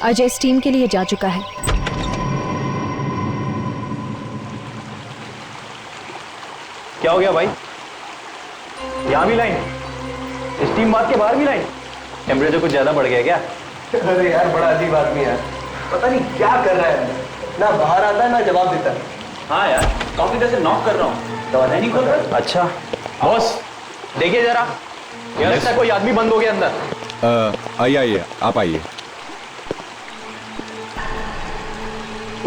Ajay steam के लिए जा चुका है। क्या हो गया भाई? यहाँ भी लाइन, स्टीम बात के बाहर भी लाइन। टेम्परेचर कुछ ज्यादा बढ़ गया क्या? अरे यार बड़ा अजीब आदमी है, पता नहीं क्या कर रहा है, ना बाहर आता है ना जवाब देता है। हाँ यार, काफी देर से नॉक कर रहा हूँ, दरवाजा नहीं खोल रहा। अच्छा बॉस देखिए जरा, यार लगता है कोई आदमी बंद हो गया अंदर। आइए आइए, आप आइए।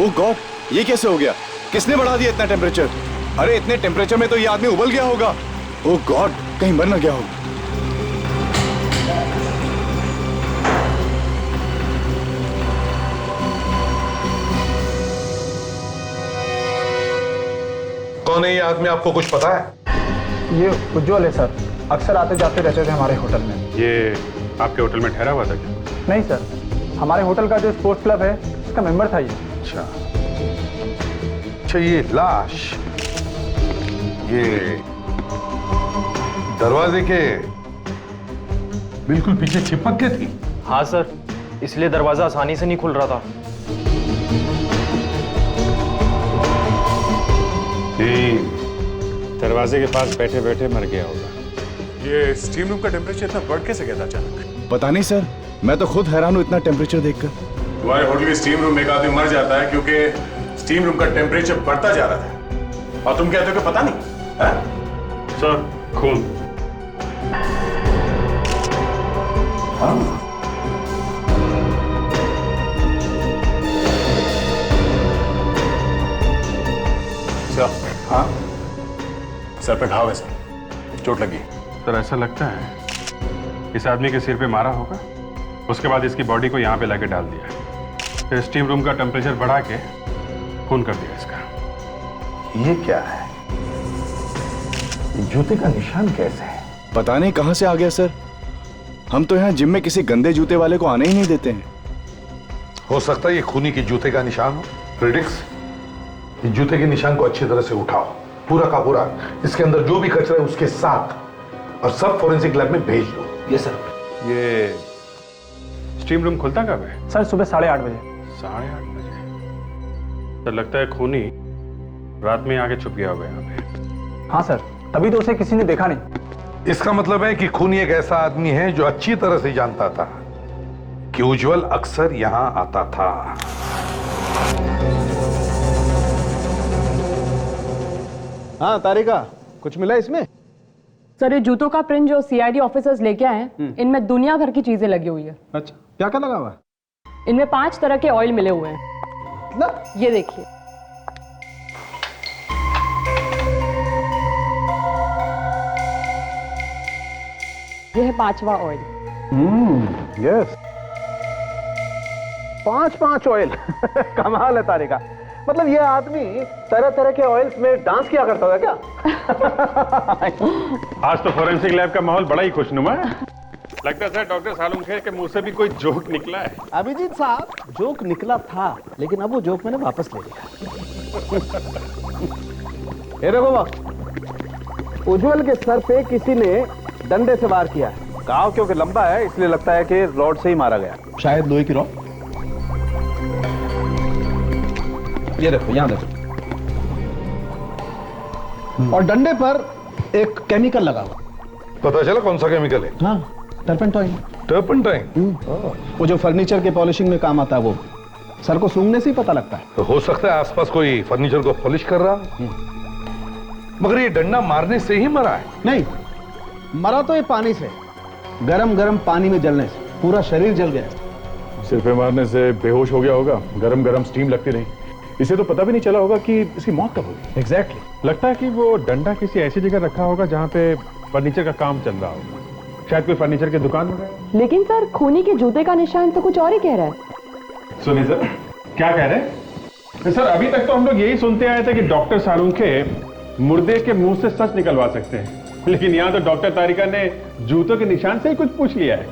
ओह गॉड, ये कैसे हो गया? किसने बढ़ा दिया इतना टेम्परेचर? अरे इतने टेम्परेचर में तो ये आदमी उबल गया होगा। ओह गॉड, कहीं मर ना गया हो। कौन है ये आदमी, आपको कुछ पता है? ये उज्जवल है सर, अक्सर आते जाते रहते थे हमारे होटल में। ये आपके होटल में ठहरा हुआ था क्या? नहीं सर, हमारे होटल का जो स्पोर्ट्स क्लब है इसका मेंबर था ये। अच्छा, ये लाश ये दरवाजे के बिल्कुल पीछे चिपक के थी। हाँ सर, इसलिए दरवाजा आसानी से नहीं खुल रहा था। दरवाजे के पास बैठे बैठे मर गया होगा। ये स्टीम रूम का टेम्परेचर इतना बढ़ कैसे गया था अचानक? पता नहीं सर, मैं तो खुद हैरान हूँ इतना टेम्परेचर देखकर। तुम्हारे होटल के स्टीम रूम में एक आदमी मर जाता है क्योंकि स्टीम रूम का टेम्परेचर बढ़ता जा रहा था, और तुम कहते हो कि पता नहीं? सर, खून। सर, हाँ, सर पे घाव है सर, चोट लगी। सर ऐसा लगता है इस आदमी के सिर पे मारा होगा, उसके बाद इसकी बॉडी को यहाँ पे लाके डाल दिया, फिर स्टीम रूम का टेम्परेचर बढ़ा के खून कर दिया इसका। ये क्या है? जूते का निशान कैसे है? पता नहीं कहां से आ गया सर, हम तो यहाँ जिम में किसी गंदे जूते वाले को आने ही नहीं देते हैं। हो सकता है ये खूनी के जूते का निशान हो। प्रेडिक्स, इस जूते के निशान को अच्छी तरह से उठाओ, पूरा का पूरा, इसके अंदर जो भी कचरा है उसके साथ, और सब फोरेंसिक लैब में भेज दो। ये सर। ये स्टीम रूम खुलता कब है? सर सुबह 8:30 बजे। 8:30 बजे? सर लगता है खूनी रात में आके छुप गया होगा यहाँ पे। हाँ सर, तभी तो उसे किसी ने देखा नहीं। इसका मतलब है कि खूनी एक ऐसा आदमी है जो अच्छी तरह से जानता था कि उज्जवल अक्सर यहां आता था। हाँ तारिका, कुछ मिला इसमें? सर ये जूतों का प्रिंट जो सीआईडी ऑफिसर्स लेके आए हैं, इनमें दुनिया भर की चीजें लगी हुई है। अच्छा, क्या क्या लगा हुआ है? इनमें 5 तरह के ऑयल मिले हुए हैं। ये देखिए, ये है 5वां ऑयल। Yes, 5 oil. कमाल है तारिका, मतलब ये आदमी तरह तरह के ऑयल्स में डांस किया करता था क्या? आज तो फोरेंसिक लैब का माहौल बड़ा ही खुशनुमा है। लगता है डॉक्टर सालुंखे के मुंह से भी कोई जोक निकला है। अभिजीत साहब, जोक निकला था, लेकिन अब वो जोक मैंने वापस ले लिया। हे रघुवा, उज्जवल के सर पे किसी ने डंडे से वार किया है। घाव क्योंकि लंबा है इसलिए लगता है कि रॉड से ही मारा गया, शायद लोहे की रॉड। ये देखो, यहां देखो, और डंडे पर एक केमिकल लगा हुआ। पता चला कौन सा केमिकल है? हाँ, टर्पेंटाइन। टर्पेंटाइन? वो जो फर्नीचर के पॉलिशिंग में काम आता है, वो सर को सूंघने से ही पता लगता है। तो हो सकता है आसपास कोई फर्नीचर को पॉलिश कर रहा, मगर ये डंडा मारने से ही मरा है। नहीं, मरा तो ये पानी से, गरम गरम पानी में जलने से पूरा शरीर जल गया। सिर पे मारने से बेहोश हो गया होगा, गरम गरम स्टीम लगती रही, इसे तो पता भी नहीं चला होगा कि इसकी मौत कब होगी। एग्जैक्टली। लगता है कि वो डंडा किसी ऐसी जगह रखा होगा जहाँ पे फर्नीचर का काम चल रहा होगा, शायद कोई फर्नीचर की दुकान वगैरह। लेकिन सर खूनी के जूते का निशान तो कुछ और ही कह रहा है। सुनिए सर, क्या कह रहे हैं? सर अभी तक तो हम लोग यही सुनते आए थे कि डॉक्टर सालुंखे मुर्दे के मुंह से सच निकलवा सकते हैं, लेकिन यहाँ तो डॉक्टर तारिका ने जूतों के निशान से ही कुछ पूछ लिया है।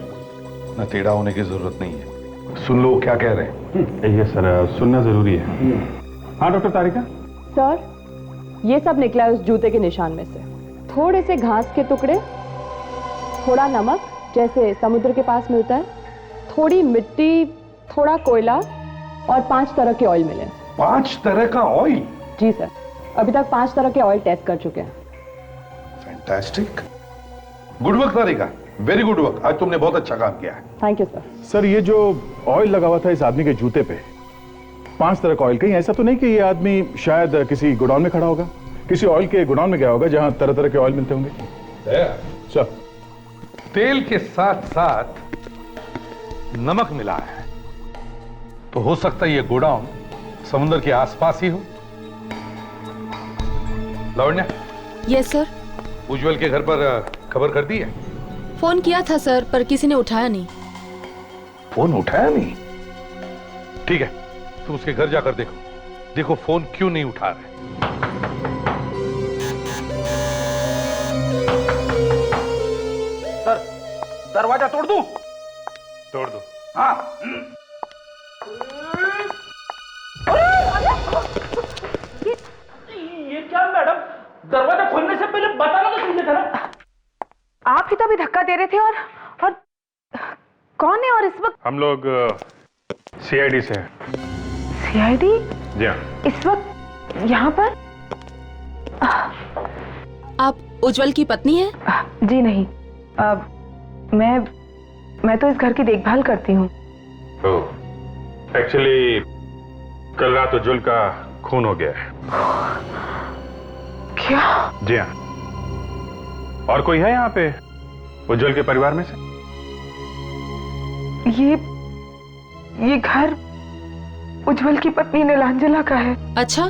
न टेढ़ा होने की जरूरत नहीं है, सुन लो क्या कह रहे हैं। ये सर सुनना जरूरी है। हाँ डॉक्टर तारिका। सर ये सब निकला है उस जूते के निशान में से। थोड़े से घास के टुकड़े, थोड़ा नमक जैसे समुद्र के पास मिलता है, थोड़ी मिट्टी थोड़ा कोयला और 5 तरह के ऑयल मिले। 5 तरह का ऑयल? जी सर, अभी तक 5 तरह के ऑयल टेस्ट कर चुके हैं। फैंटास्टिक, गुड वर्क तारिका, वेरी गुड वर्क। आज तुमने बहुत अच्छा काम किया है। Thank you sir. सर, ये जो ऑयल लगा हुआ था इस आदमी के जूते पे, 5 तरह का ऑयल, कहीं ऐसा तो नहीं कि ये आदमी शायद किसी गोडाउन में खड़ा होगा, किसी ऑयल के गोडाउन में गया होगा जहां तरह तरह के ऑयल मिलते होंगे? सर, तेल के साथ साथ नमक मिला है, तो हो सकता है ये गोडाउन समुद्र के आसपास ही हो। Lavanya, yes sir. उज्जवल के घर पर खबर कर दी है? फोन किया था सर, पर किसी ने उठाया नहीं। फोन उठाया नहीं? ठीक है, तुम उसके घर जाकर देखो, देखो फोन क्यों नहीं उठा रहे। सर, दरवाजा तोड़ दूं? तोड़ दो। हाँ। ये क्या मैडम, दरवाजा खोलने से पहले बताना तो चाहिए था ना। आप ही तो अभी धक्का दे रहे थे। और कौन है? और इस वक्त हम लोग सीआईडी से हैं। सीआईडी? जी हाँ। इस वक्त यहाँ पर? आप उज्जवल की पत्नी हैं? जी नहीं, मैं तो इस घर की देखभाल करती हूँ। एक्चुअली कल रात उज्जवल का खून हो गया है। क्या? जी हाँ। और कोई है यहाँ पे उज्जवल के परिवार में से? ये घर उज्जवल की पत्नी नीलांजना का है। अच्छा,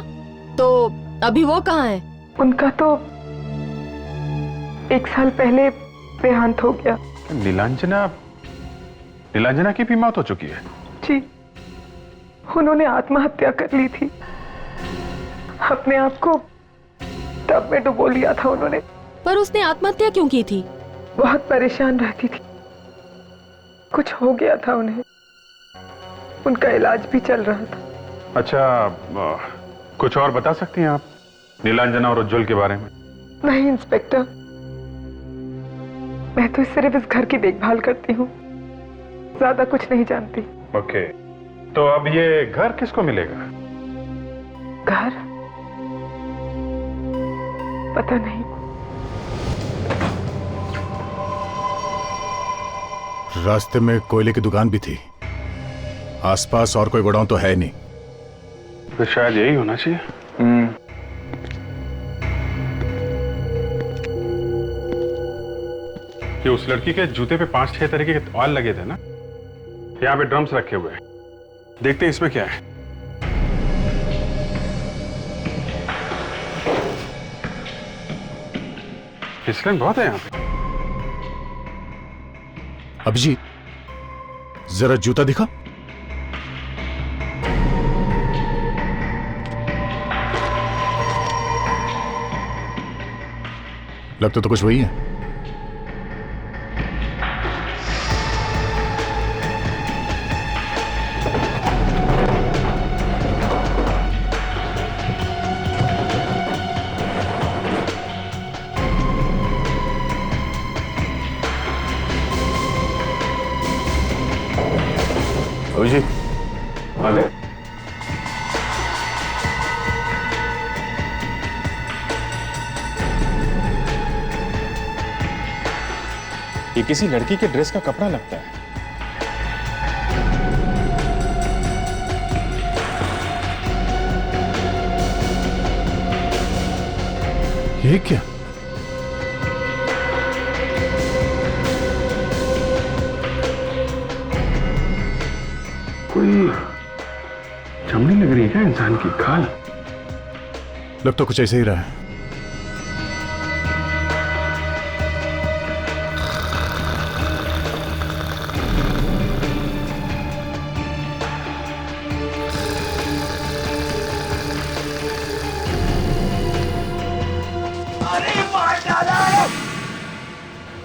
तो अभी वो कहाँ है? उनका तो 1 साल पहले देहांत हो गया। नीलांजना की भी मौत हो चुकी है? जी, उन्होंने आत्महत्या कर ली थी। अपने आप को टब में डुबो लिया था उन्होंने। पर उसने आत्महत्या क्यों की थी? बहुत परेशान रहती थी, कुछ हो गया था उन्हें, उनका इलाज भी चल रहा था। अच्छा, कुछ और बता सकती हैं आप नीलांजना और उज्जवल के बारे में? नहीं इंस्पेक्टर, मैं तो सिर्फ इस घर की देखभाल करती हूँ, ज्यादा कुछ नहीं जानती। ओके, तो अब ये घर किसको मिलेगा? घर? पता नहीं। रास्ते में कोयले की दुकान भी थी, आसपास और कोई गोडाउन तो है नहीं। तो शायद यही होना चाहिए। कि उस लड़की के जूते पे 5-6 तरीके के ऑयल लगे थे ना। यहाँ पे ड्रम्स रखे हुए हैं, देखते हैं इसमें क्या है। फिसलन बहुत है यहाँ पे। अभिजीत, जरा जूता दिखा। लगता तो कुछ वही है। अभिजीत, अरे ये किसी लड़की के ड्रेस का कपड़ा लगता है। ये क्या? कोई चमड़ी लग रही है क्या इंसान की? खाल? लग तो कुछ ऐसे ही रहा है।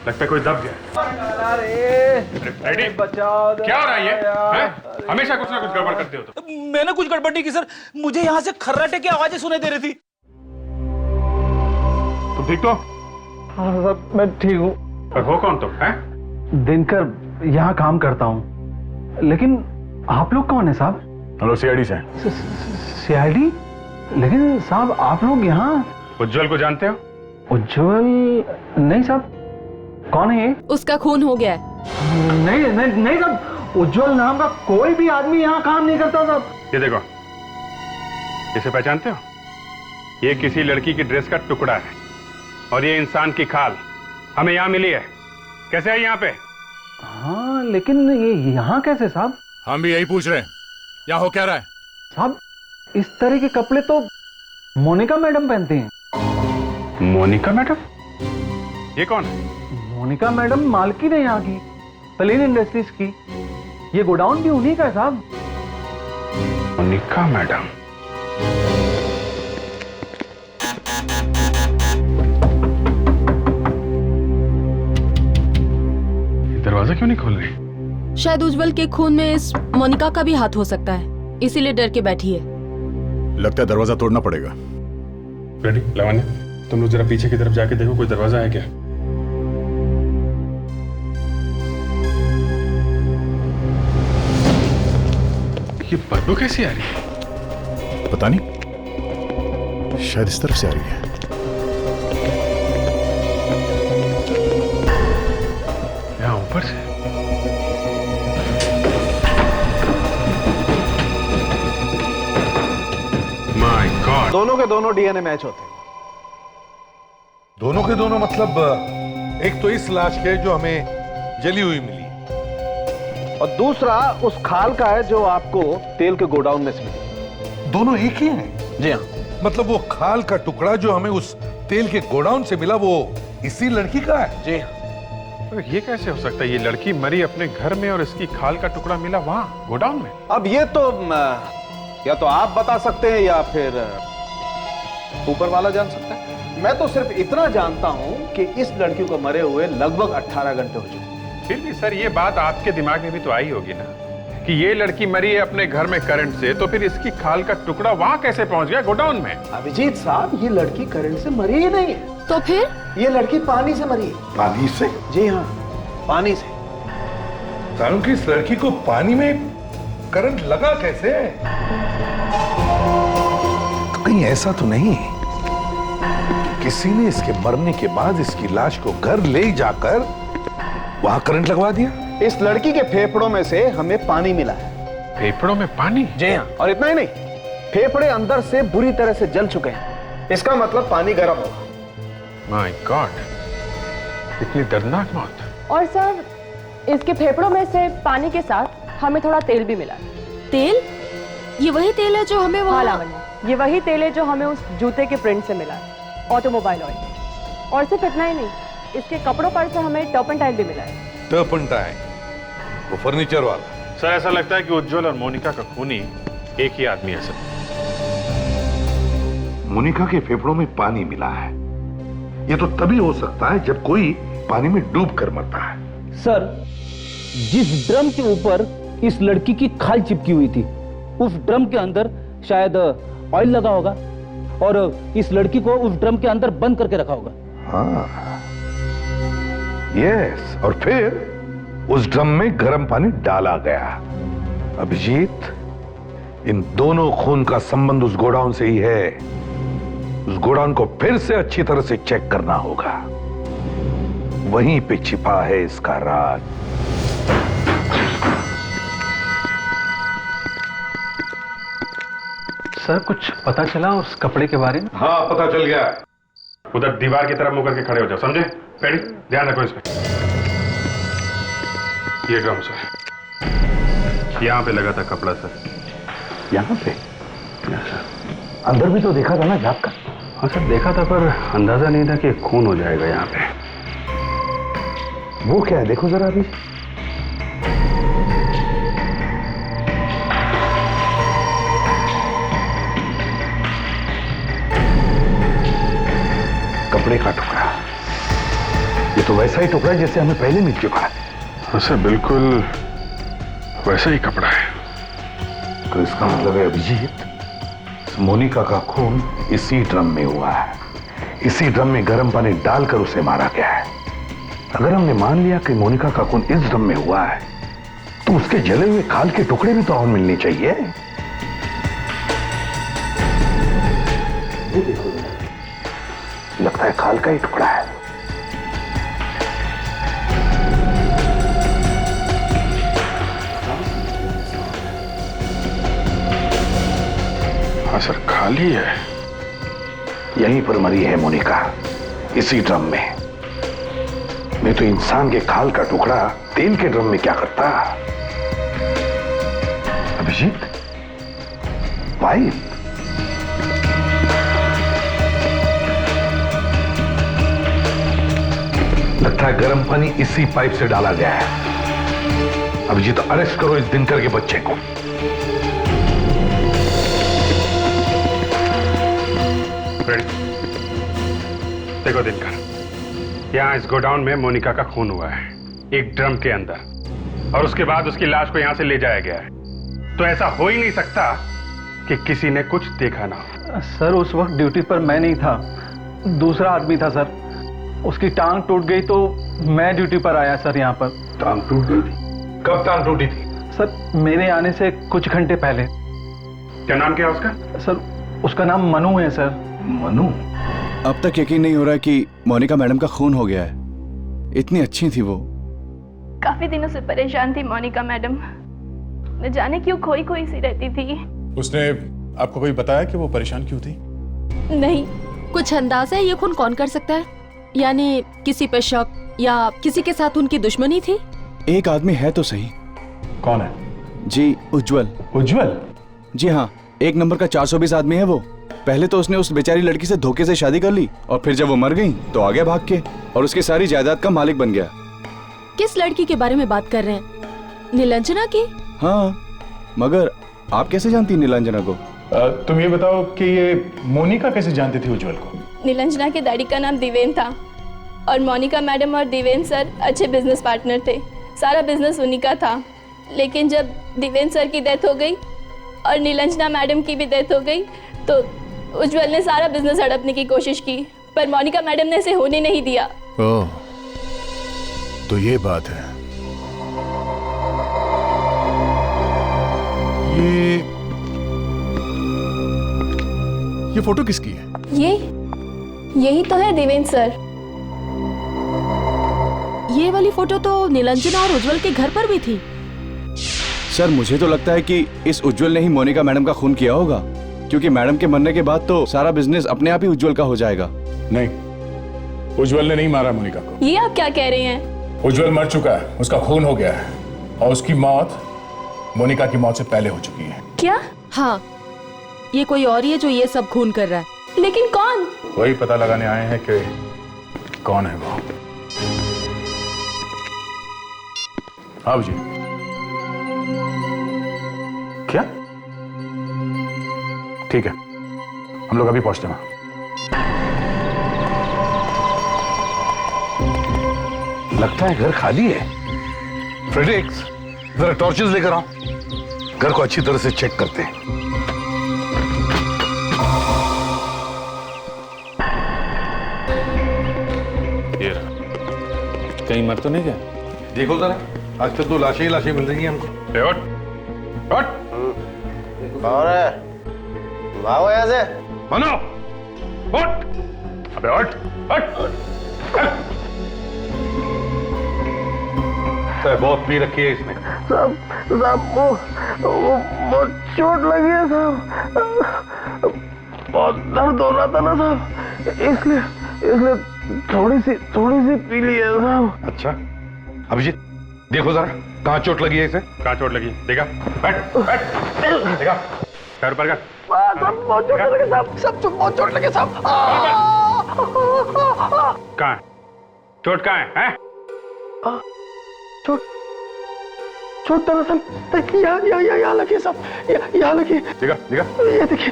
लगता है कोई दब गया। रेडी? बचाओ, क्या हो रहा है ये? हैं? हमेशा कुछ ना कुछ गड़बड़ करते हो तो। मैंने कुछ गड़बड़ नहीं की सर, मुझे यहाँ से खर्राटे की आवाजें सुनाई दे रही थी। तुम ठीक तो? हाँ सर, मैं ठीक हूँ। पर हो कौन तुम? हैं? दिनकर यहाँ काम करता हूँ, लेकिन आप लोग कौन है साहब? हम लोग सीआईडी से हैं। सीआईडी? लेकिन साहब आप लोग यहाँ? उज्जवल को जानते हो? उज्जवल? नहीं साहब। कौन है ये? उसका खून हो गया है। नहीं नहीं नहीं साहब, उज्जवल नाम का कोई भी आदमी यहाँ काम नहीं करता साहब। ये देखो, इसे पहचानते हो? ये किसी लड़की की ड्रेस का टुकड़ा है और ये इंसान की खाल हमें यहाँ मिली है। कैसे है यहाँ पे? हाँ लेकिन ये यहाँ कैसे साहब? हम भी यही पूछ रहे हैं, यहाँ हो क्या रहा है? साहब इस तरह के कपड़े तो मोनिका मैडम पहनती हैं। मोनिका मैडम? ये कौन है? मोनिका मैडम मालकिन है यहाँ की, पलेन इंडस्ट्रीज की। ये गोडाउन भी उन्हीं का है साहब। मोनिका मैडम? दरवाजा क्यों नहीं खोल रही? शायद उज्जवल के खून में इस मोनिका का भी हाथ हो सकता है, इसीलिए डर के बैठी है। लगता है दरवाजा तोड़ना पड़ेगा। रेडी लावण्य, तुम लोग जरा पीछे की तरफ जाके देखो कोई दरवाजा है क्या। ये बदबू कैसी आ रही है? पता नहीं, शायद इस तरफ से आ रही है। यहाँ ऊपर से? My God! दोनों के दोनों डीएनए मैच होते हैं। दोनों के दोनों मतलब एक तो इस लाश के जो हमें जली हुई मिली और दूसरा उस खाल का है जो आपको तेल के गोडाउन में से मिली। दोनों एक ही हैं? जी हाँ। मतलब वो खाल का टुकड़ा जो हमें उस तेल के गोडाउन से मिला वो इसी लड़की का है? जी हाँ। तो ये कैसे हो सकता है? ये लड़की मरी अपने घर में और इसकी खाल का टुकड़ा मिला वहां गोडाउन में। अब ये तो या तो आप बता सकते हैं या फिर ऊपर वाला जान सकता है। मैं तो सिर्फ इतना जानता हूं कि इस लड़की को मरे हुए लगभग 18 घंटे हो चुके। फिर भी सर ये बात आपके दिमाग में भी तो आई होगी ना कि ये लड़की मरी है अपने घर में करंट से, तो फिर इसकी खाल का टुकड़ा वहां कैसे पहुंच गया गोडाउन में? अभिजीत साहब, ये लड़की करंट से मरी ही नहीं है। तो फिर? ये लड़की पानी से मरी है। पानी से? जी हाँ, पानी से। कारण कि इस लड़की को पानी में करंट लगा कैसे? कहीं ऐसा तो नहीं किसी ने इसके मरने के बाद इसकी लाश को घर ले जाकर वहां करंट लगवा दिया? इस लड़की के फेफड़ों में से हमें पानी मिला है। फेफड़ों में पानी? जी हाँ, और इतना ही नहीं, फेफड़े अंदर से बुरी तरह से जल चुके हैं। इसका मतलब पानी गर्म होगा। माय गॉड, इतनी दर्दनाक मौत। और सर इसके फेफड़ों में से पानी के साथ हमें थोड़ा तेल भी मिला। तेल? ये वही तेल है जो हमें हाँ वहाँ... लावण्य, ये वही तेल है जो हमें उस जूते के प्रिंट से मिला है, ऑटोमोबाइल ऑयल। और सिर्फ इतना ही नहीं, इसके कपड़ों पर से हमें टर्पेंटाइन भी मिला है। टर्पेंटाइन? वो फर्नीचर वाला? सर ऐसा लगता है कि उज्जवल और मोनिका का खूनी एक ही आदमी है सर। मोनिका के फेफड़ों में पानी मिला है, ये तो तभी हो सकता है जब कोई पानी में डूब कर मरता है। सर, जिस ड्रम के ऊपर इस लड़की की खाल चिपकी हुई थी, उस ड्रम के अंदर शायद ऑयल लगा होगा और इस लड़की को उस ड्रम के अंदर बंद करके रखा होगा। हाँ, यस, और फिर उस ड्रम में गर्म पानी डाला गया। अभिजीत, इन दोनों खून का संबंध उस गोडाउन से ही है। उस गोडाउन को फिर से अच्छी तरह से चेक करना होगा, वहीं पे छिपा है इसका राज। सर कुछ पता चला उस कपड़े के बारे में? हाँ, पता चल गया। उधर दीवार की तरफ मुंह करके खड़े हो जाओ, समझे? रेडी? ध्यान रखो इसमें। ये ड्रम सर, यहाँ पे लगा था कपड़ा सर। यहाँ पे? अंदर भी तो देखा था ना झाँक कर? हाँ सर देखा था, पर अंदाजा नहीं था कि खून हो जाएगा यहाँ पे। वो क्या है देखो जरा अभी। कपड़े का टुकड़ा, ये तो वैसा ही टुकड़ा जैसे हमें पहले मिल चुका है। हाँ सर बिल्कुल वैसा ही कपड़ा है। तो इसका मतलब है अभिजीत, मोनिका का खून इसी ड्रम में हुआ है, इसी ड्रम में गर्म पानी डालकर उसे मारा गया है। अगर हमने मान लिया कि मोनिका का खून इस ड्रम में हुआ है, तो उसके जले हुए खाल के टुकड़े भी तो और मिलने चाहिए। ये देखो, लगता है खाल का ही टुकड़ा है। हाँ सर, खाली है। यहीं पर मरी है मोनिका, इसी ड्रम में। नहीं तो इंसान के खाल का टुकड़ा तेल के ड्रम में क्या करता? अभिजीत, पाइप। लगता है गर्म पानी इसी पाइप से डाला गया है। अभिजीत, अरेस्ट करो इस दिनकर के बच्चे को। देखो दिनकर, यहाँ इस गोडाउन में मोनिका का खून हुआ है, एक ड्रम के अंदर, और उसके बाद उसकी लाश को यहाँ से ले जाया गया है। तो ऐसा हो ही नहीं सकता कि किसी ने कुछ देखा ना हो। सर उस वक्त ड्यूटी पर मैं नहीं था, दूसरा आदमी था सर। उसकी टांग टूट गई तो मैं ड्यूटी पर आया सर यहाँ पर। टांग टूट गई थी? कब टांग टूटी थी? सर मेरे आने से कुछ घंटे पहले। क्या नाम क्या है उसका? सर उसका नाम मनु है सर। मनु? अब तक यकीन नहीं हो रहा कि मोनिका मैडम का खून हो गया है। इतनी अच्छी थी वो। काफी दिनों से परेशान थी मोनिका मैडम, न जाने क्यों खोई खोई सी रहती थी। उसने आपको कोई बताया कि वो परेशान क्यों थी? नहीं। कुछ अंदाजा है ये खून कौन कर सकता है? यानी किसी पे शक या किसी के साथ उनकी दुश्मनी थी? एक आदमी है तो सही। कौन है? जी, उज्जवल। उज्जवल? जी हाँ, 1 नंबर का 420 आदमी है वो। पहले तो उसने उस बेचारी लड़की से धोखे से शादी कर ली, और फिर जब वो मर गई तो आ गया भाग के, और उसकी सारी जायदाद का मालिक बन गया। किस लड़की के बारे में बात कर रहे हैं? नीलांजना की? हाँ, मगर आप कैसे जानती नीलांजना को? तुम ये बताओ कि ये मोनिका कैसे जानती थी उज्जवल को? नीलांजना के डैडी का नाम दिवेन था, और मोनिका मैडम और दिवेन सर अच्छे बिजनेस पार्टनर थे। सारा बिजनेस उन्हीं का था। लेकिन जब दिवेन सर की डेथ हो गई और नीलांजना मैडम की भी डेथ हो गई, तो उज्जवल ने सारा बिजनेस हड़पने की कोशिश की, पर मोनिका मैडम ने इसे होने नहीं दिया। ओह, तो ये बात है। ये फोटो किसकी है? यही तो है दिवेन सर। ये वाली फोटो तो नीलांजना और उज्जवल के घर पर भी थी। सर मुझे तो लगता है कि इस उज्जवल ने ही मोनिका मैडम का खून किया होगा, क्योंकि मैडम के मरने के बाद तो सारा बिजनेस अपने आप ही उज्जवल का हो जाएगा। नहीं, उज्जवल ने नहीं मारा मोनिका को। ये आप क्या कह रहे हैं? उज्जवल मर चुका है, उसका खून हो गया है, और उसकी मौत मोनिका की मौत से पहले हो चुकी है। क्या? हाँ, ये कोई और ही है जो ये सब खून कर रहा है। लेकिन कौन? वही पता लगाने आए हैं कि कौन है वो। हाँ जी। क्या? ठीक है, हम लोग अभी पहुंचते हैं। लगता है घर खाली है। फ्रेडरिक्स, जरा टॉर्चेस लेकर आओ, घर को अच्छी तरह से चेक करते हैं। ये रहा। कहीं मर तो नहीं गया? देखो जरा, आज तक तो लाशें ही लाशें मिल रही हैं हमको। उठ। कौन है? भागो यहाँ से। मनो, उठ। अबे उठ। बहुत पी रखी है इसने। साहब वो चोट लगी है साहब, बहुत दर्द हो रहा था ना साहब, इसलिए थोड़ी सी पी ली है साहब। अच्छा, अभिजीत देखो जरा, कहाँ चोट लगी है इसे? कहाँ चोट लगी? देखा? बैठ। देखा? पैर ऊपर कर। बहुत चोट लगी साहब, सब बहुत चोट लगी साहब। कहाँ है? चोट कहाँ है? चोट दरअसल यहाँ लगी साहब, यहाँ लगी। देखा? ये देखिए,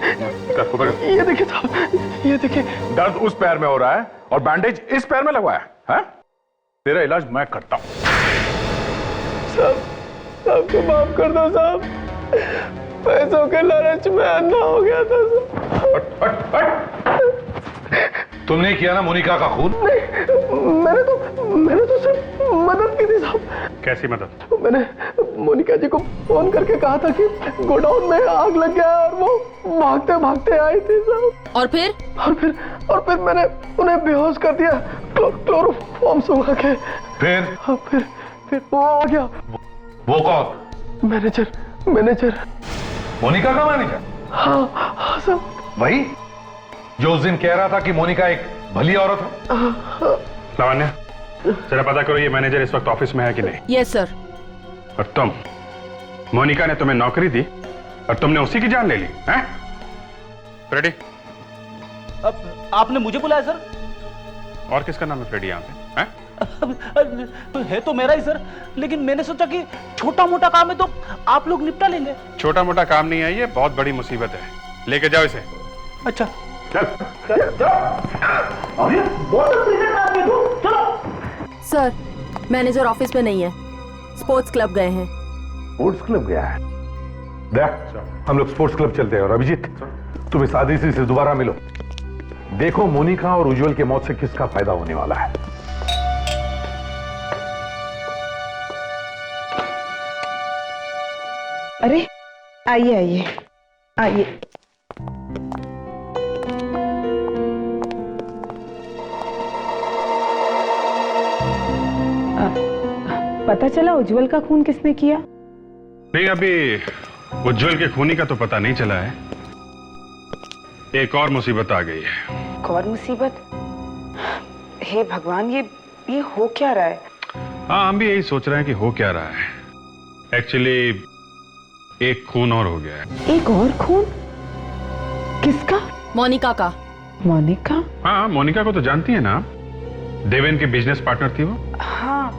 ऊपर कर। ये देखिए साहब, ये देखिए। दर्द उस पैर में हो रहा है और बैंडेज इस पैर में लगवाया है? तेरा इलाज मैं करता हूँ। साहब को माफ कर दो साहब, पैसों के लालच में अंधा हो गया था तुमने किया ना मोनिका का खून? मैंने तो सिर्फ मदद की थी साहब। कैसी मदद? मैंने मोनिका जी को फोन करके कहा था कि गोडाउन में आग लग गया और वो भागते भागते आई थी साहब। और फिर मैंने उन्हें बेहोश कर दिया क्लोरोफॉर्म सुखा के। फिर वो आ गया। वो कौन? मैनेजर। मोनिका का मैनेजर? हाँ साहब। वही जो उस दिन कह रहा था कि मोनिका एक भली औरत है। लावण्या, जरा पता करो ये मैनेजर इस वक्त ऑफिस में है कि नहीं। Yes sir. और तुम, मोनिका ने तुम्हें नौकरी दी और तुमने उसी की जान ले ली हैं? फ्रेडी? अब आपने मुझे बुलाया सर? और किसका नाम है फ्रेडी यहाँ पे? हैं? है तो मेरा ही सर, लेकिन मैंने सोचा कि छोटा मोटा काम है तो आप लोग निपटा लेंगे। छोटा मोटा काम नहीं है, ये बहुत बड़ी मुसीबत है। लेके जाओ इसे। अच्छा चल। सर, मैनेजर ऑफिस में नहीं है, स्पोर्ट्स क्लब गए हैं। स्पोर्ट्स क्लब गया है? देख, हम लोग स्पोर्ट्स क्लब चलते हैं। और अभिजीत, तुम इस आदित्य से दोबारा मिलो। देखो मोनिका और उज्जवल की मौत से किसका फायदा होने वाला है। अरे आइए आइए आइए। पता चला उज्जवल का खून किसने किया? नहीं, अभी उज्जवल के खूनी का तो पता नहीं चला है। एक और मुसीबत आ गई है। एक और मुसीबत? हे भगवान, ये हो क्या रहा है? हाँ, हम भी यही सोच रहे हैं कि हो क्या रहा है। एक्चुअली एक खून और हो गया है। एक और खून? किसका? मोनिका का। मोनिका? हाँ, मोनिका को तो जानती है ना, देवेन की बिजनेस पार्टनर थी वो। हाँ,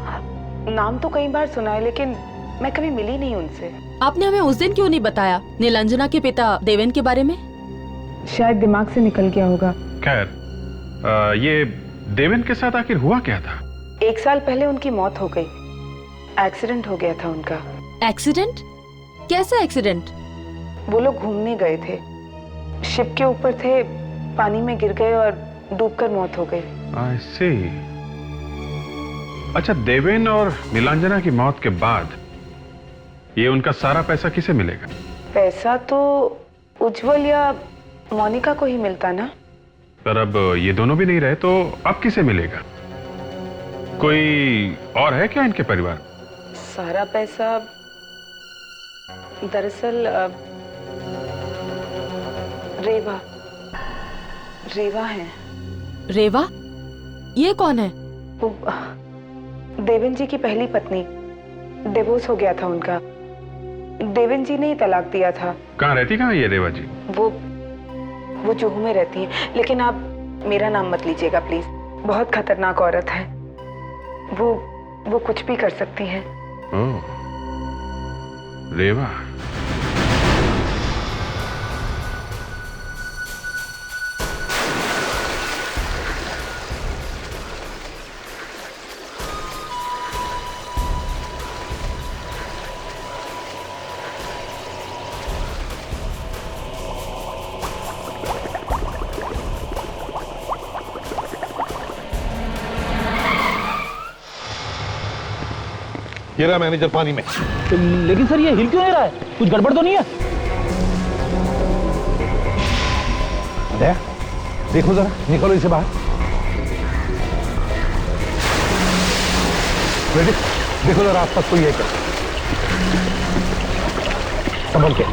नाम तो कई बार सुना है, लेकिन मैं कभी मिली नहीं उनसे। आपने हमें उस दिन क्यों नहीं बताया नीलांजना के पिता देवेन के बारे में? शायद दिमाग से निकल गया होगा। खैर, ये देवेन के साथ आखिर हुआ क्या था? 1 साल पहले उनकी मौत हो गई। एक्सीडेंट हो गया था उनका। एक्सीडेंट? कैसा एक्सीडेंट? वो लोग घूमने गए थे, शिप के ऊपर थे, पानी में गिर गए और डूबकर मौत हो गई। I see। अच्छा, देवेन और नीलांजना की मौत के बाद ये उनका सारा पैसा किसे मिलेगा? पैसा तो उज्जवल या मोनिका को ही मिलता ना। पर अब ये दोनों भी नहीं रहे तो अब किसे मिलेगा? कोई और है क्या इनके परिवार? सारा पैसा दरअसल रेवा है। रेवा? ये कौन है? वो देवेन जी की पहली पत्नी। डिवोर्स हो गया था उनका। देवेन जी ने ही तलाक दिया था। कहाँ रहती कहाँ ये रेवा जी? वो जुहू में रहती हैं, लेकिन आप मेरा नाम मत लीजिएगा प्लीज। बहुत खतरनाक औरत है वो कुछ भी कर सकती हैं। ओह, रेवा। ये रहा मैनेजर पानी में। लेकिन सर, ये हिल क्यों नहीं रहा है? कुछ गड़बड़ तो नहीं है? देखो जरा, निकलो इसे बाहर। देखो जरा आसपास कोई है क्या? संभल के।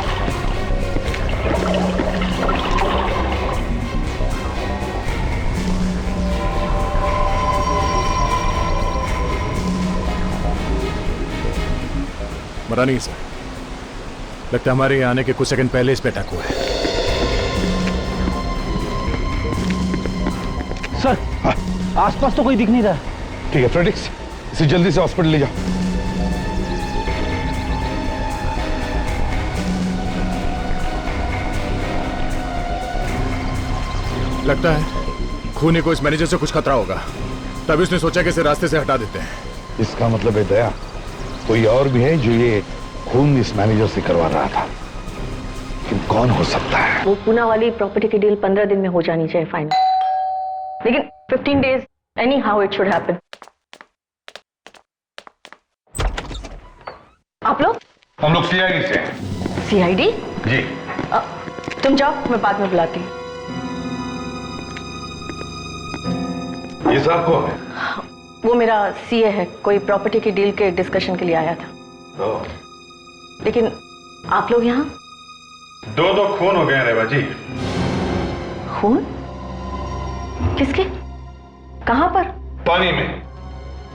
मरा नहीं सर, लगता है हमारे यहाँ आने के कुछ सेकंड पहले इस पे अटैक हुआ है। सर, आसपास तो कोई दिख नहीं रहा। ठीक है फ्रेडिक्स, इसे जल्दी से हॉस्पिटल ले जाओ। लगता है खूनी को इस मैनेजर से कुछ खतरा होगा, तभी उसने सोचा कि इसे रास्ते से हटा देते हैं। इसका मतलब है दया, कोई और भी है जो ये खून इस मैनेजर से करवा रहा था। लेकिन कौन हो सकता है? वो पूना वाली प्रॉपर्टी की डील 15 दिन में हो जानी चाहिए फाइनल, लेकिन 15 days any how it should happen. आप लोग? हम लोग सीआईडी से हैं। सीआईडी? जी। तुम जाओ, मैं बाद में बुलाती हूँ। ये साहब कौन है? वो मेरा सीए है, कोई प्रॉपर्टी की डील के डिस्कशन के लिए आया था। लेकिन आप लोग यहाँ? दो खून हो गए रेवा जी। खून? किसके? कहाँ पर? पानी में।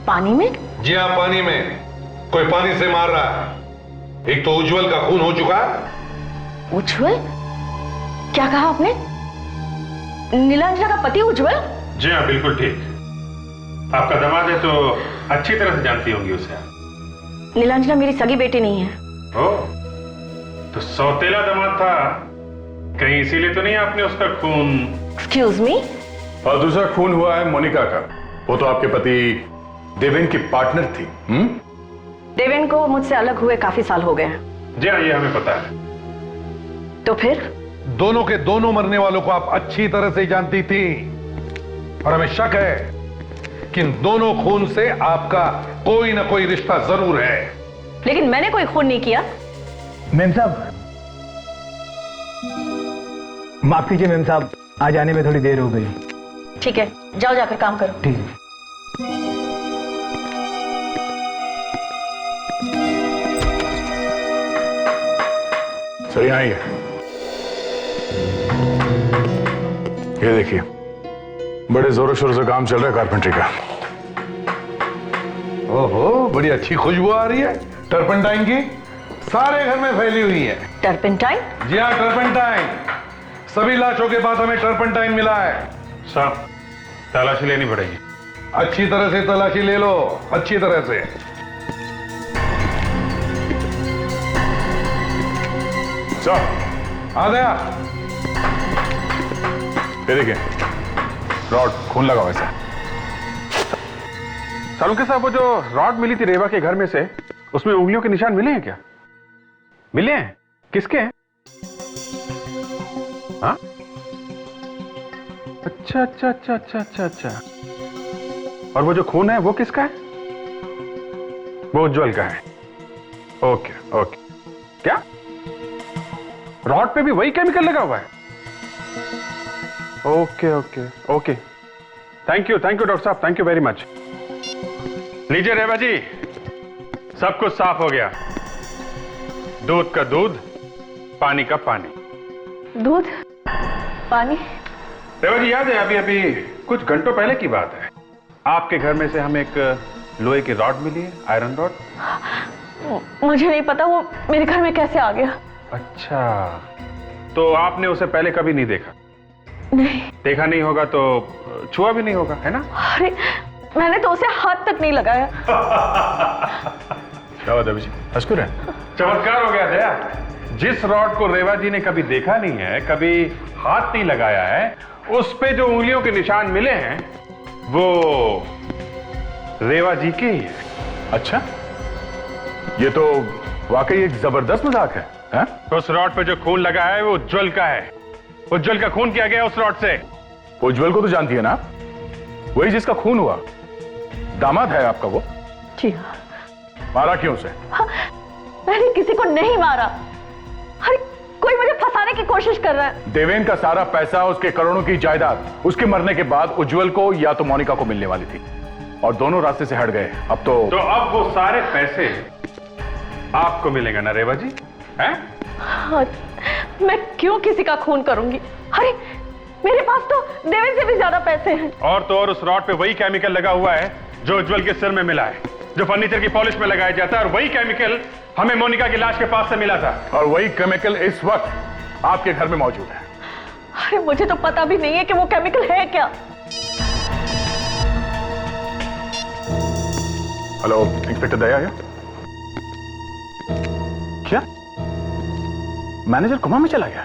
पानी में? जी हाँ, पानी में। कोई पानी से मार रहा है। एक तो उज्जवल का खून हो चुका है। उज्जवल? क्या कहा आपने? नीलांजना का पति उज्जवल? जी हाँ, बिल्कुल ठीक। आपका दामाद है तो अच्छी तरह से जानती होंगी उसे। नीलांजना मेरी सगी बेटी नहीं है। ओ, तो सौतेला दामाद था कहीं, इसीलिए तो नहीं आपने उसका खून? Excuse me? और दूसरा खून हुआ है मोनिका का। वो तो आपके पति देवेन की पार्टनर थी। देवेन को मुझसे अलग हुए काफी साल हो गए हैं। जी हाँ, ये हमें पता है। तो फिर? दोनों के दोनों मरने वालों को आप अच्छी तरह से जानती थी और हमें शक है कि इन दोनों खून से आपका कोई ना कोई रिश्ता जरूर है। लेकिन मैंने कोई खून नहीं किया। मेम साहब, माफ कीजिए मेम साहब, आज आने में थोड़ी देर हो गई। ठीक है, जाओ जाकर काम करो। ठीक है। सर यहाँ ही है। ये देखिए, बड़े जोरों शोरों से काम चल रहा है कारपेंट्री का। ओहो, बड़ी अच्छी खुशबू आ रही है टर्पेंटाइन की। सारे घर में फैली हुई है। टर्पेंटाइन? जी हाँ, टर्पेंटाइन। सभी लाशों के पास हमें टर्पेंटाइन मिला है। साहब, तलाशी लेनी पड़ेगी। अच्छी तरह से तलाशी ले लो, अच्छी तरह से। आ गया। ये देखिए, रॉड खून लगा हुआ है। सालुंके साहब, वो जो रॉड मिली थी रेवा के घर में से, उसमें उंगलियों के निशान मिले हैं क्या? मिले हैं? किसके हैं? हाँ? अच्छा अच्छा अच्छा अच्छा अच्छा अच्छा। और वो जो खून है वो किसका है? वो उज्जवल का है। Okay okay. क्या रॉड पे भी वही केमिकल लगा हुआ है? Okay okay okay. Thank you doctor साहब, थैंक यू वेरी मच। लीजिए रेवा जी, सब कुछ साफ हो गया। दूध का दूध, पानी का पानी। दूध? पानी? रेवा जी, याद है अभी अभी कुछ घंटों पहले की बात है, आपके घर में से हमें एक लोहे की रॉड मिली है, आयरन रॉड। मुझे नहीं पता वो मेरे घर में कैसे आ गया। अच्छा, तो आपने उसे पहले कभी नहीं देखा? नहीं। देखा नहीं होगा तो छुआ भी नहीं होगा, है ना? अरे, मैंने तो उसे हाथ तक नहीं लगाया। क्या बात है अभिजी, हंसकुर है? चमत्कार हो गया दया। जिस रॉड को रेवा जी ने कभी देखा नहीं है, कभी हाथ नहीं लगाया है, उस पे जो उंगलियों के निशान मिले हैं वो रेवा जी के ही है। अच्छा, ये तो वाकई एक जबरदस्त मजाक है। उस रॉड पे जो खून लगा है वो उज्जवल का है। उज्जवल का खून किया गया उस रॉड से। उज्जवल को तो जानती है ना, वही जिसका खून हुआ। दामाद है आपका वो? जी हाँ। मारा क्यों उसे? मैंने किसी को नहीं मारा। अरे, कोई मुझे फंसाने की कोशिश कर रहा है। देवेन का सारा पैसा, उसके करोड़ों की जायदाद उसके मरने के बाद उज्जवल को या तो मोनिका को मिलने वाली थी, और दोनों रास्ते से हट गए। अब तो अब वो सारे पैसे आपको मिलेगा ना रेवा जी? हैं? हाँ, मैं क्यों किसी का खून करूंगी? अरे, मेरे पास तो देवेन से भी ज्यादा पैसे हैं। और तो और उस रॉड पे वही केमिकल लगा हुआ है जो उज्जवल के सिर में मिला है, जो फर्नीचर की पॉलिश में लगाया जाता है, और वही केमिकल हमें मोनिका की लाश के पास से मिला था। और वही केमिकल इस वक्त आपके घर में मौजूद है। अरे, मुझे तो पता भी नहीं है कि वो केमिकल है क्या। हेलो, इंस्पेक्टर दया है? क्या मैनेजर कोमा में चला गया?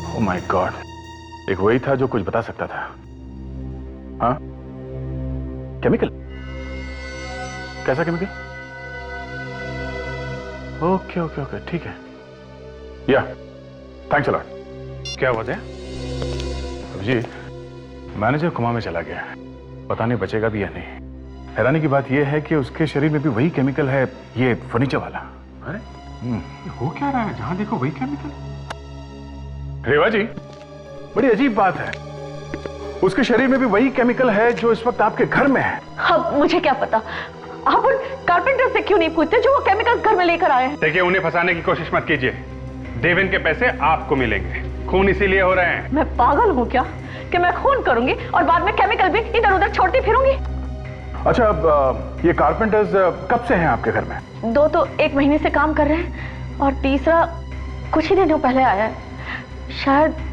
ओह माय गॉड, एक वही था जो कुछ बता सकता था। हाँ, केमिकल? कैसा केमिकल? ओके ओके ओके, ठीक है। या थैंक्स अ लॉट। क्या हुआ था? जी, मैनेजर कोमा में चला गया, पता नहीं बचेगा भी या नहीं। हैरानी की बात यह है कि उसके शरीर में भी वही केमिकल है, ये फर्नीचर वाला। अरे ये हो क्या रहा है? जहां देखो वही केमिकल। रेवा जी, बड़ी अजीब बात है, उसके शरीर में भी वही केमिकल है जो इस वक्त आपके घर में है। अब मुझे क्या पता, आप उन कारपेंटर से क्यों नहीं पूछते जो वो केमिकल घर में लेकर आए हैं? देखिए, उन्हें फंसाने की कोशिश मत कीजिए। देवेन के पैसे आपको मिलेंगे। खून इसीलिए हो रहे हैं। मैं पागल हूँ क्या कि मैं खून करूंगी और बाद में केमिकल भी इधर उधर छोड़ती फिरूंगी? अच्छा, अब ये कारपेंटर्स कब से हैं आपके घर में? 2 तो 1 महीने से काम कर रहे हैं और तीसरा कुछ ही दिनों पहले आया है, शायद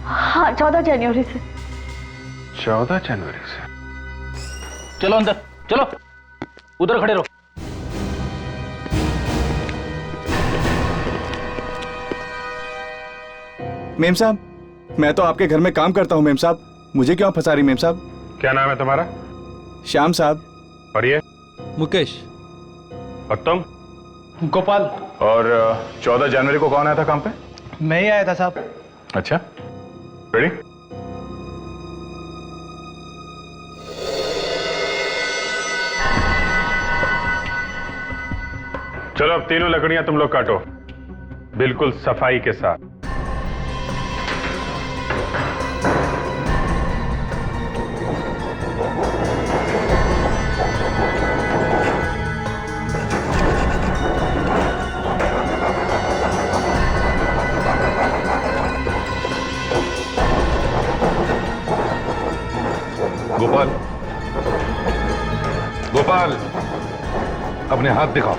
हाँ 14 जनवरी से। 14 जनवरी से? चलो अंदर, चलो उधर खड़े रहो। मेम साहब, मैं तो आपके घर में काम करता हूँ मेम साहब, मुझे क्यों फंसा रही मेम साहब? क्या नाम है तुम्हारा? श्याम साहब। और ये? मुकेश। और तुम? गोपाल। और 14 जनवरी को कौन आया था काम पे? मैं ही आया था साहब। अच्छा, रेडी? चलो अब तीनों लकड़ियां तुम लोग काटो, बिल्कुल सफाई के साथ। गोपाल, गोपाल, अपने हाथ दिखाओ।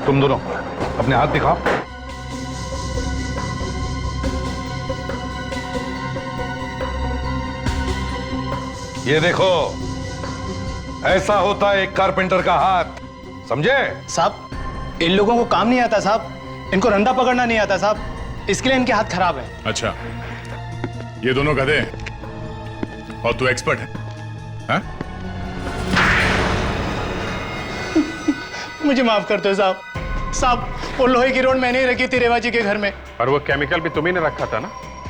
तुम दोनों अपने हाथ दिखाओ। ये देखो, ऐसा होता है एक कारपेंटर का हाथ, समझे? साहब, इन लोगों को काम नहीं आता साहब, इनको रंदा पकड़ना नहीं आता साहब, इसके लिए इनके हाथ खराब है। अच्छा, ये दोनों गधे हैं और तू एक्सपर्ट है, हाँ? मुझे माफ कर दो साहब। साहब, वो लोहे की रोड मैंने ही रखी थी रेवा जी के घर में। और वो केमिकल भी तुम्ही ने रखा था ना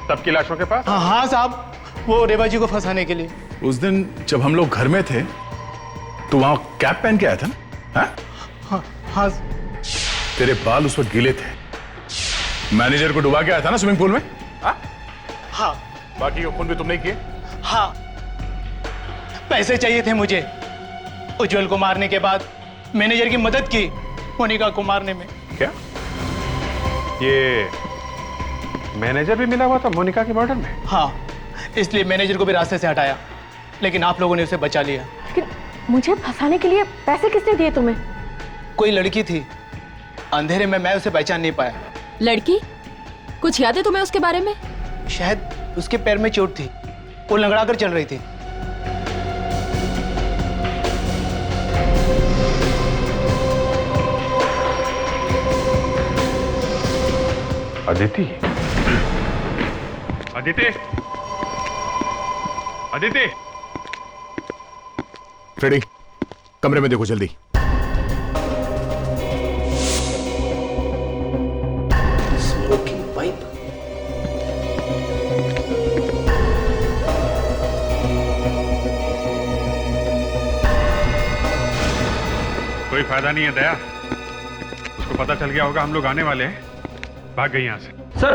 तब की लाशों के पास? हाँ साहब, वो रेवा जी को फंसाने के लिए। उस दिन जब हम लोग घर में थे तो वहां कैप पहन के आया था ना? हाँ, हाँ। तेरे बाल उस वक्त गीले थे, मैनेजर को डुबा के आया था ना स्विमिंग पूल में? हाँ। बाकी खून भी तुमने किए? हाँ, पैसे चाहिए थे मुझे। उज्जवल को मारने के बाद मैनेजर की मदद की मोनिका को मारने में। क्या ये मैनेजर भी मिला हुआ था मोनिका के मर्डर में? हाँ, इसलिए मैनेजर को भी रास्ते से हटाया, लेकिन आप लोगों ने उसे बचा लिया। लेकिन मुझे फंसाने के लिए पैसे किसने दिए तुम्हें? कोई लड़की थी, अंधेरे में मैं उसे पहचान नहीं पाया। लड़की? कुछ याद है तुम्हें उसके बारे में? शायद उसके पैर में चोट थी, वो लंगड़ा कर चल रही थी। अदिति? अदिति? अदिति? फ्रेडी, कमरे में देखो जल्दी। Smoking pipe. कोई फायदा नहीं है दया, उसको पता चल गया होगा हम लोग आने वाले हैं, भाग गई यहां से। सर,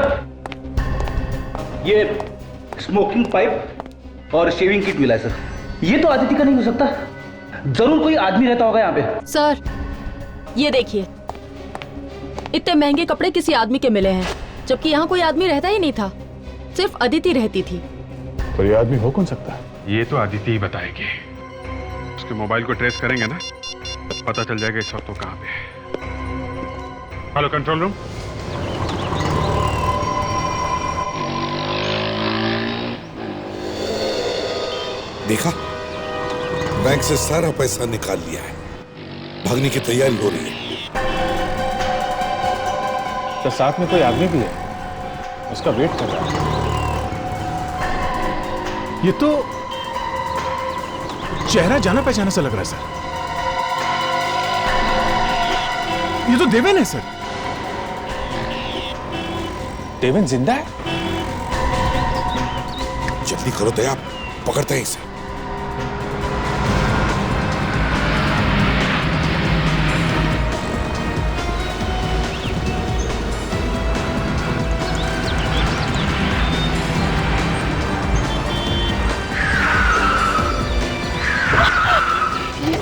ये स्मोकिंग पाइप और शेविंग किट मिला है सर। ये तो आदिति का नहीं हो सकता, जरूर कोई आदमी रहता होगा यहाँ पे। सर, ये देखिए, इतने महंगे कपड़े किसी आदमी के मिले हैं, जबकि यहाँ कोई आदमी रहता ही नहीं था, सिर्फ अदिति रहती थी। तो ये आदमी हो कौन सकता है? ये तो अदिति ही बताएगी। उसके मोबाइल को ट्रेस करेंगे ना, पता चल जाएगा इस वक्त वो कहाँ पे है। Hello control room. देखा, बैंक से सारा पैसा निकाल लिया है, भागने की तैयारी हो रही है। तो साथ में कोई आदमी भी है, उसका वेट कर रहा है। ये तो चेहरा जाना पहचाना सा लग रहा है सर। ये तो देवेन है सर। देवेन जिंदा है? चल। जल्दी करो दया, पकड़ते हैं इसे।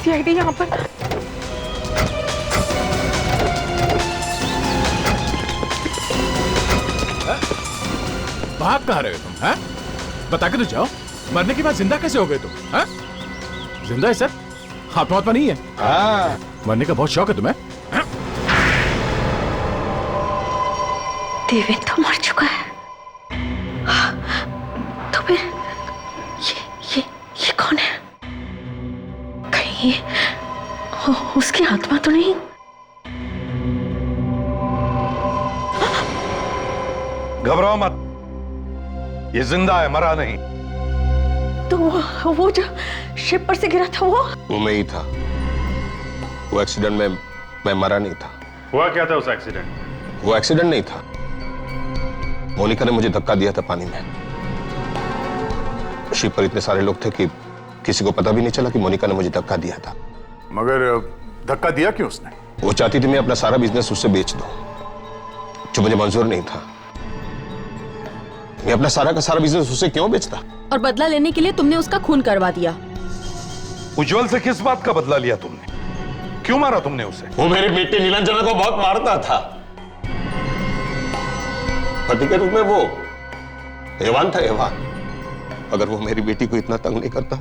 सीआईडी यहाँ पर। भाग कहाँ रहे हो तुम? हैं? बता के तो जाओ, मरने के बाद जिंदा कैसे हो गए तुम? हैं? जिंदा है सर, आत्मा नहीं है। मरने का बहुत शौक है तुम्हें? देवेन तो मर चुका है। तो फिर ये कौन है? कहीं उसकी आत्मा तो नहीं? घबराओ मत, ये जिंदा है, मरा नहीं। तो वो जो शिप पर से गिरा था वो मैं ही था। वो एक्सीडेंट में मैं मरा नहीं था। हुआ क्या था उस एक्सीडेंट? वो एक्सीडेंट नहीं था, मोनिका ने मुझे धक्का दिया था पानी में। शिप पर इतने सारे लोग थे कि किसी को पता भी नहीं चला कि मोनिका ने मुझे धक्का दिया था। मगर धक्का दिया क्यों उसने? वो चाहती थी मैं अपना सारा बिजनेस उससे बेच दूं, जो मुझे मंजूर नहीं था। मैं अपना सारा का सारा बिजनेस उससे क्यों बेचता? और बदला लेने के लिए तुमने उसका खून करवा दिया। उज्जवल से किस बात का बदला लिया तुमने? क्यों मारा तुमने उसे? वो मेरी बेटी नीलांजना को बहुत मारता था। पति के रूप में वो हैवान था, हैवान। अगर वो मेरी बेटी को इतना तंग नहीं करता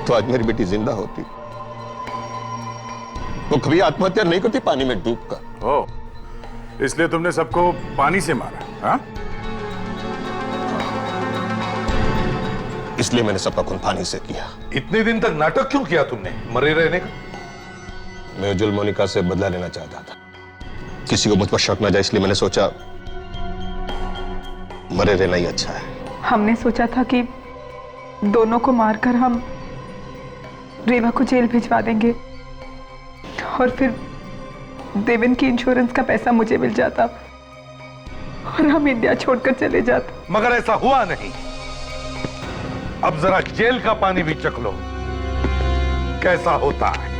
तो आज मेरी बेटी जिंदा होती। वो कभी आत्महत्या नहीं करती पानी में डूबकर। ओह, इसलिए तुमने सबको पानी से मारा? हाँ? इसलिए मैंने सबका खून पानी से किया। इतने दिन तक नाटक क्यों किया तुमने मरे रहने का? मैं उज्जवल मोनिका से बदला लेना चाहता था। किसी को मुझ पर शक न जाए, इसलिए मैंने सोचा मरे रहना ही अच्छा है। हमने सोचा था कि दोनों को मारकर हम रेवा को जेल भिजवा देंगे और फिर देवेन की इंश्योरेंस का पैसा मुझे मिल जाता और हम इंडिया छोड़कर चले जाते। मगर ऐसा हुआ नहीं। अब जरा जेल का पानी भी चख लो, कैसा होता है।